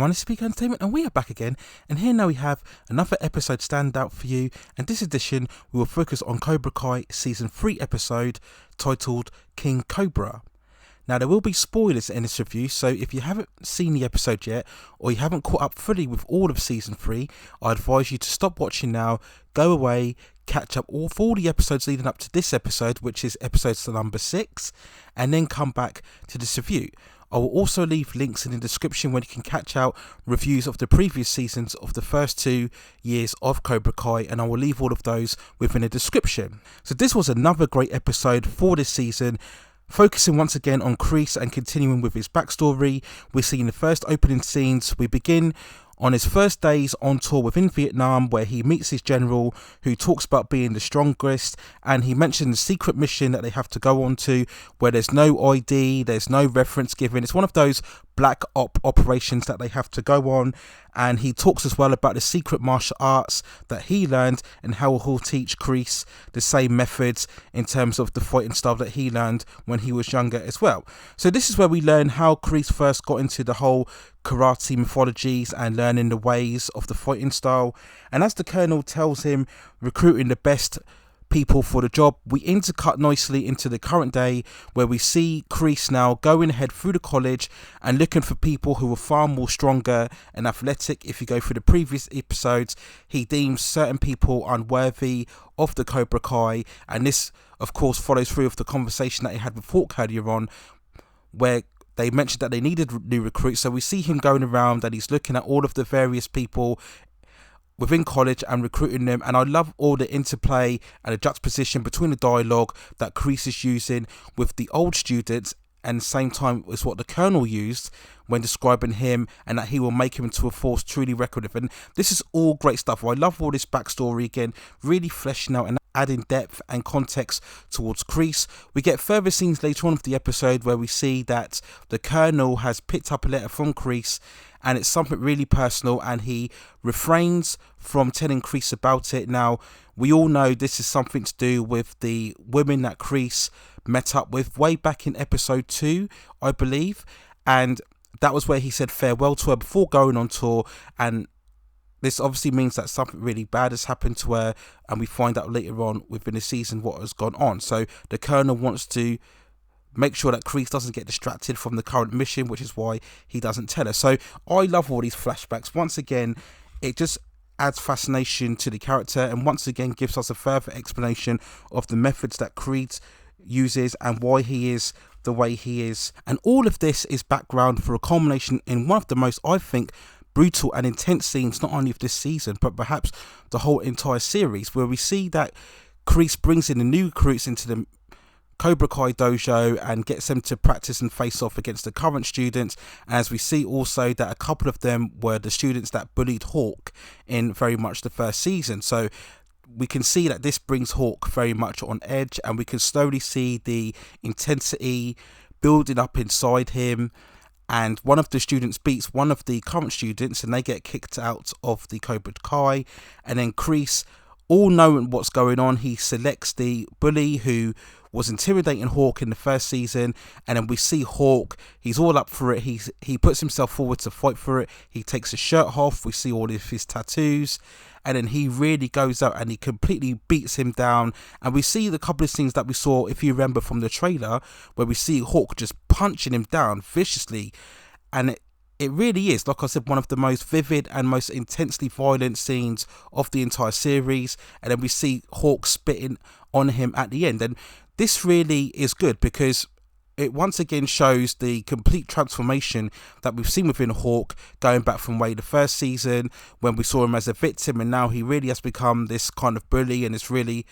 everyone, it's Speaker Entertainment and we are back again, and here now we have another episode standout for you, and this edition we will focus on Cobra Kai Season 3 episode titled King Cobra. Now there will be spoilers in this review, so if you haven't seen the episode yet or you haven't caught up fully with all of Season 3, I advise you to stop watching now, go away, catch up all the episodes leading up to this episode, which is episode number 6, and then come back to this review. I will also leave links in the description where you can catch out reviews of the previous seasons of the first 2 years of Cobra Kai, and I will leave all of those within the description. So this was another great episode for this season, focusing once again on Kreese and continuing with his backstory. We're seeing the first opening scenes. We begin on his first days on tour within Vietnam, where he meets his general who talks about being the strongest, and he mentions the secret mission that they have to go on to where there's no ID, there's no reference given. It's one of those black op operations that they have to go on, and he talks as well about the secret martial arts that he learned and how he'll teach Kreese the same methods in terms of the fighting style that he learned when he was younger as well. So this is where we learn how Kreese first got into the whole karate mythologies and learning the ways of the fighting style, and as the colonel tells him, recruiting the best people for the job, we intercut nicely into the current day where we see Kreese now going ahead through the college and looking for people who are far more stronger and athletic. If you go through the previous episodes, he deems certain people unworthy of the Cobra Kai, and this of course follows through with the conversation that he had with Hawk earlier on, where they mentioned that they needed new recruits. So we see him going around and he's looking at all of the various people within college and recruiting them, and I love all the interplay and the juxtaposition between the dialogue that Kreese is using with the old students, and the same time is what the colonel used when describing him, and that he will make him into a force truly recorded. And this is all great stuff. I love all this backstory again, really fleshing out and adding depth and context towards Kreese. We get further scenes later on of the episode where we see that the colonel has picked up a letter from Kreese, and it's something really personal, and he refrains from telling Kreese about it. Now, we all know this is something to do with the women that Kreese met up with way back in episode 2, I believe, and that was where he said farewell to her before going on tour, and this obviously means that something really bad has happened to her, and we find out later on within the season what has gone on. So the colonel wants to make sure that Kreese doesn't get distracted from the current mission, which is why he doesn't tell her. So I love all these flashbacks. Once again, it just adds fascination to the character, and once again gives us a further explanation of the methods that Kreese uses and why he is the way he is. And all of this is background for a culmination in one of the most, I think, brutal and intense scenes, not only of this season, but perhaps the whole entire series, where we see that Kreese brings in the new recruits into the Cobra Kai dojo and gets them to practice and face off against the current students, as we see also that a couple of them were the students that bullied Hawk in very much the first season. So we can see that this brings Hawk very much on edge, and we can slowly see the intensity building up inside him, and one of the students beats one of the current students and they get kicked out of the Cobra Kai, and then Kreese, all knowing what's going on, he selects the bully who was intimidating Hawk in the first season, and then we see Hawk, he's all up for it, he puts himself forward to fight for it, he takes his shirt off, we see all of his tattoos, and then he really goes out and he completely beats him down. And we see the couple of scenes that we saw, if you remember from the trailer, where we see Hawk just punching him down viciously, and it really is, like I said, one of the most vivid and most intensely violent scenes of the entire series. And then we see Hawk spitting on him at the end, and this really is good because it once again shows the complete transformation that we've seen within Hawk, going back from way the first season when we saw him as a victim, and now he really has become this kind of bully and this really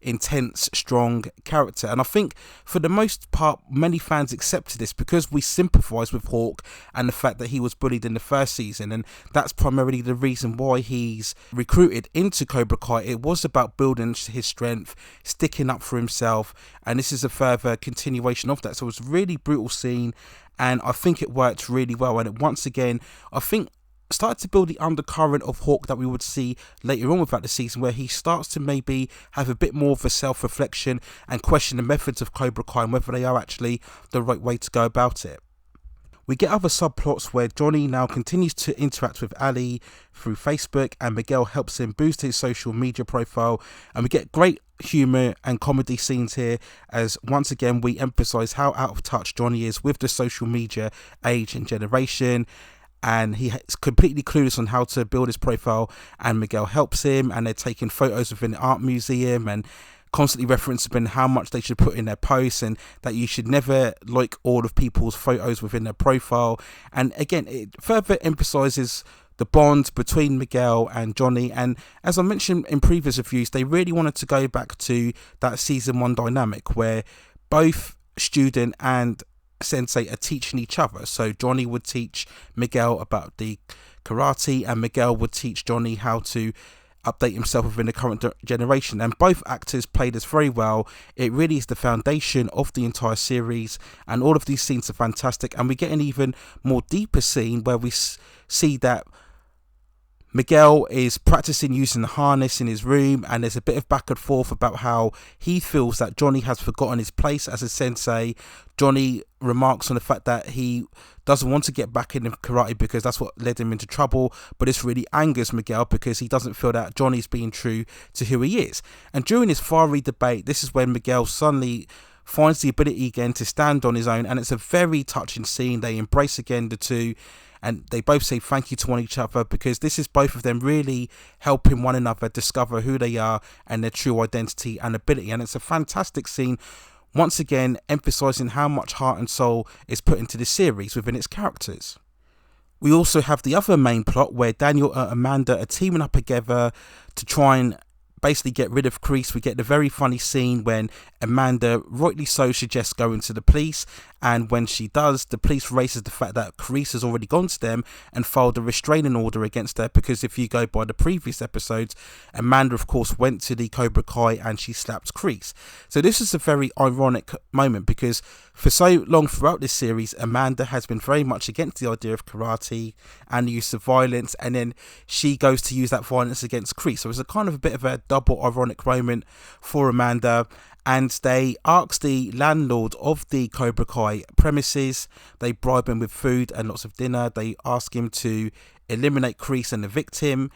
intense, strong character. And I think for the most part many fans accepted this because we sympathise with Hawk and the fact that he was bullied in the first season, and that's primarily the reason why he's recruited into Cobra Kai. It was about building his strength, sticking up for himself, and this is a further continuation of that. So it was a really brutal scene, and I think it worked really well, and it once again I think started to build the undercurrent of Hawk that we would see later on without the season, where he starts to maybe have a bit more of a self-reflection and question the methods of Cobra Kai and whether they are actually the right way to go about it. We get other subplots where Johnny now continues to interact with Ali through Facebook, and Miguel helps him boost his social media profile, and we get great humour and comedy scenes here, as once again we emphasise how out of touch Johnny is with the social media age and generation, and he is completely clueless on how to build his profile, and Miguel helps him, and they're taking photos within the art museum and constantly referencing how much they should put in their posts, and that you should never like all of people's photos within their profile. And again, it further emphasizes the bond between Miguel and Johnny, and as I mentioned in previous reviews, they really wanted to go back to that season 1 dynamic where both student and sensei are teaching each other. So Johnny would teach Miguel about the karate, and Miguel would teach Johnny how to update himself within the current generation, and both actors played this very well. It really is the foundation of the entire series, and all of these scenes are fantastic. And we get an even more deeper scene where we see that Miguel is practicing using the harness in his room, and there's a bit of back and forth about how he feels that Johnny has forgotten his place as a sensei. Johnny remarks on the fact that he doesn't want to get back into karate because that's what led him into trouble, but this really angers Miguel because he doesn't feel that Johnny's being true to who he is. And during this fiery debate, this is when Miguel suddenly finds the ability again to stand on his own, and it's a very touching scene. They embrace again, the two, and they both say thank you to one each other, because this is both of them really helping one another discover who they are and their true identity and ability. And it's a fantastic scene, once again emphasizing how much heart and soul is put into this series within its characters. We also have the other main plot where Daniel and Amanda are teaming up together to try and basically get rid of Kreese. We get the very funny scene when Amanda, rightly so, suggests going to the police, and when she does, the police raises the fact that Kreese has already gone to them and filed a restraining order against her, because if you go by the previous episodes, Amanda of course went to the Cobra Kai and she slapped Kreese. So this is a very ironic moment, because for so long throughout this series, Amanda has been very much against the idea of karate and the use of violence, and then she goes to use that violence against Kreese. So it's a kind of a bit of a double ironic moment for Amanda. And they ask the landlord of the Cobra Kai premises, they bribe him with food and lots of dinner. They ask him to eliminate Kreese and evict him.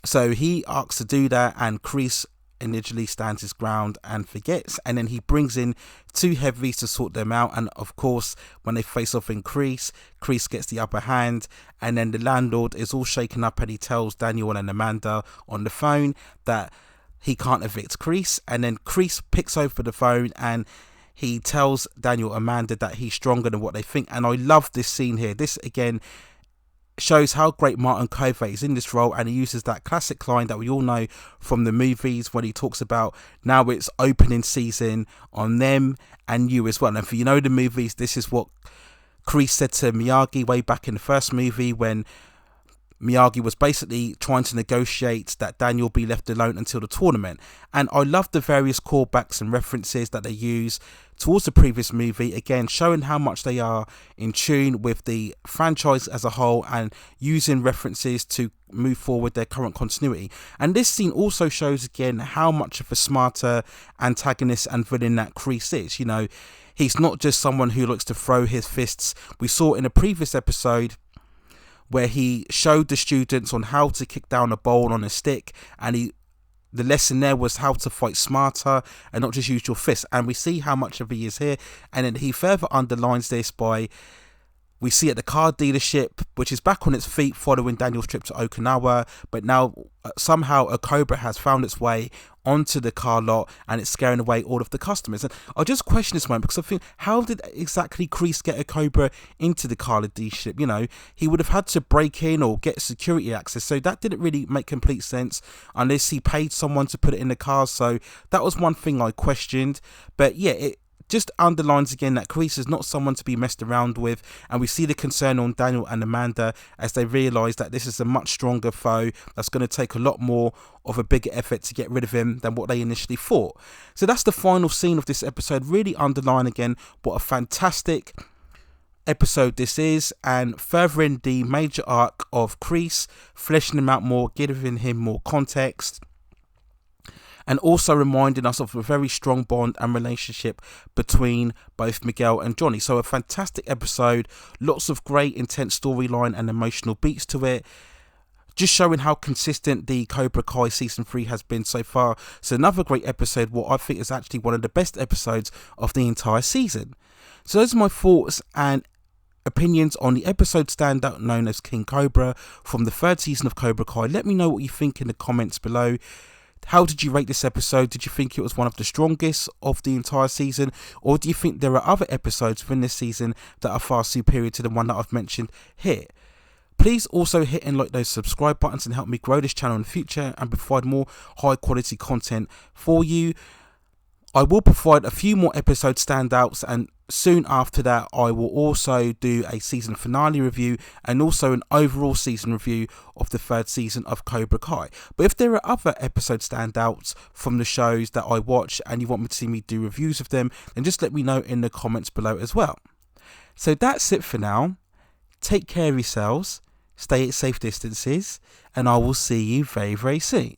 So he asks to do that, and Kreese initially stands his ground and forgets, and then he brings in two heavies to sort them out. And of course, when they face off in Kreese gets the upper hand, and then the landlord is all shaken up, and he tells Daniel and Amanda on the phone that he can't evict Kreese. And then Kreese picks over the phone and he tells Daniel and Amanda that he's stronger than what they think. And I love this scene here. This again shows how great Martin Covey is in this role, and he uses that classic line that we all know from the movies when he talks about now it's opening season on them and you as well. And if you know the movies, this is what Kreese said to Miyagi way back in the first movie, when Miyagi was basically trying to negotiate that Daniel be left alone until the tournament. And I love the various callbacks and references that they use towards the previous movie, again showing how much they are in tune with the franchise as a whole and using references to move forward their current continuity. And this scene also shows again how much of a smarter antagonist and villain that Kreese is. You know, he's not just someone who likes to throw his fists. We saw in a previous episode where he showed the students on how to kick down a bowl on a stick, and the lesson there was how to fight smarter and not just use your fists. And we see how much of he is here, and then he further underlines this by, we see at the car dealership, which is back on its feet following Daniel's trip to Okinawa, but now somehow a Cobra has found its way onto the car lot and it's scaring away all of the customers. And I just question this moment, because I think, how did exactly Kreese get a Cobra into the car dealership? You know, he would have had to break in or get security access, so that didn't really make complete sense unless he paid someone to put it in the car. So that was one thing I questioned. But yeah, it just underlines again that Kreese is not someone to be messed around with, and we see the concern on Daniel and Amanda as they realise that this is a much stronger foe that's going to take a lot more of a bigger effort to get rid of him than what they initially thought. So that's the final scene of this episode, really underline again what a fantastic episode this is, and furthering the major arc of Kreese, fleshing him out more, giving him more context. and also reminding us of a very strong bond and relationship between both Miguel and Johnny. So a fantastic episode, lots of great intense storyline and emotional beats to it, just showing how consistent the Cobra Kai season 3 has been so far. So another great episode, what I think is actually one of the best episodes of the entire season. So those are my thoughts and opinions on the episode standout known as King Cobra from the 3rd season of Cobra Kai. Let me know what you think in the comments below. How did you rate this episode? Did you think it was one of the strongest of the entire season, or do you think there are other episodes within this season that are far superior to the one that I've mentioned here? Please also hit and like those subscribe buttons and help me grow this channel in the future and provide more high quality content for you. I will provide a few more episode standouts, and soon after that I will also do a season finale review and also an overall season review of the 3rd season of Cobra Kai. But if there are other episode standouts from the shows that I watch and you want me to see me do reviews of them, then just let me know in the comments below as well. So that's it for now. Take care of yourselves, stay at safe distances, and I will see you very, very soon.